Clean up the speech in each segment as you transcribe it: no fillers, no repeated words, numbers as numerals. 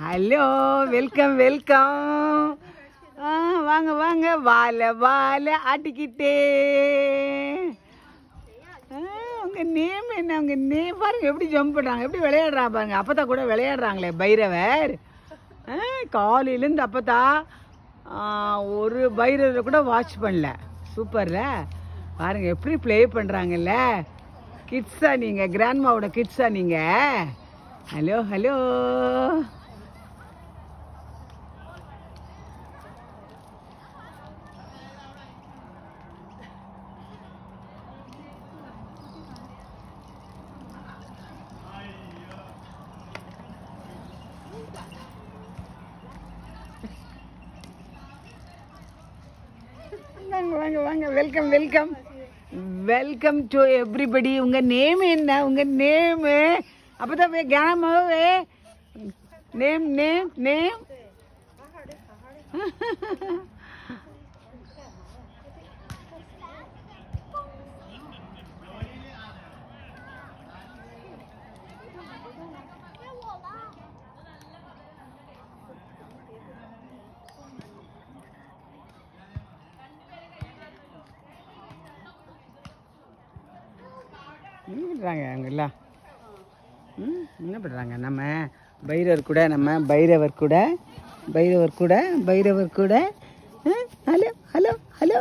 Hello, welcome welcome. வாங்க வாங்க, வாழை வாழை ஆட்டிக்கிட்டே. உங்கள் நேம் என்ன? உங்கள் நேம் பாருங்க, எப்படி ஜம்ப் பண்ணுறாங்க, எப்படி விளையாடுறாங்க பாருங்க. அப்பத்தா கூட விளையாடுறாங்களே பைரவர். காலையிலேருந்து அப்பத்தா ஒரு பைரவரை கூட வாட்ச் பண்ணல. சூப்பர்ல பாருங்க, எப்படி ப்ளே பண்ணுறாங்கல்ல. கிட்ஸா நீங்கள்? கிராண்ட்மாவோட கிட்ஸா நீங்கள்? Hello hello. வாங்க வாங்க வாங்க, welcome welcome welcome to everybody. உங்கள் நேம் என்ன? உங்கள் நேமு அப்போதான் கிராமவே நேம் நேம் நேம். என்ன பண்ணுறாங்க அவங்கெல்லாம்? என்ன பண்ணுறாங்க? நம்ம பைரவர் கூட, நம்ம பைரவர் கூட பைரவர் கூட பைரவர் கூட. Hello hello hello.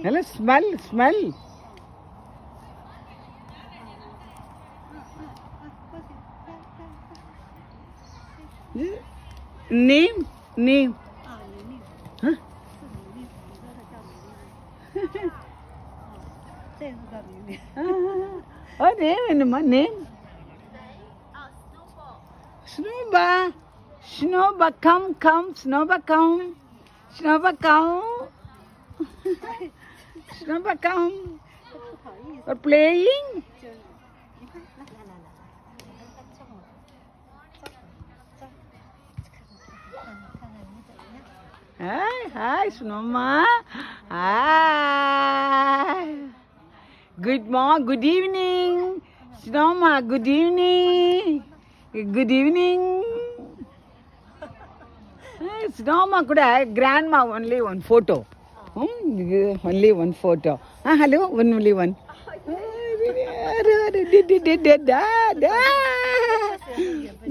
Hello, smell smell. Name, name. Huh? Oh, name என்னம்மா? Name? Snowba. Snowba, come, come. Snowba, come. Snowba, come. Snowba, come. We're playing. Hi, hi, Snowma. Hi. Good morning, good evening. Snowma, good evening. Good evening. Snowma kuda grandma only one photo. Only one photo. Hello, only one.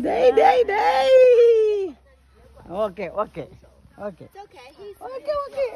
Die. Okay. Okay. Okay. It's okay. Okay.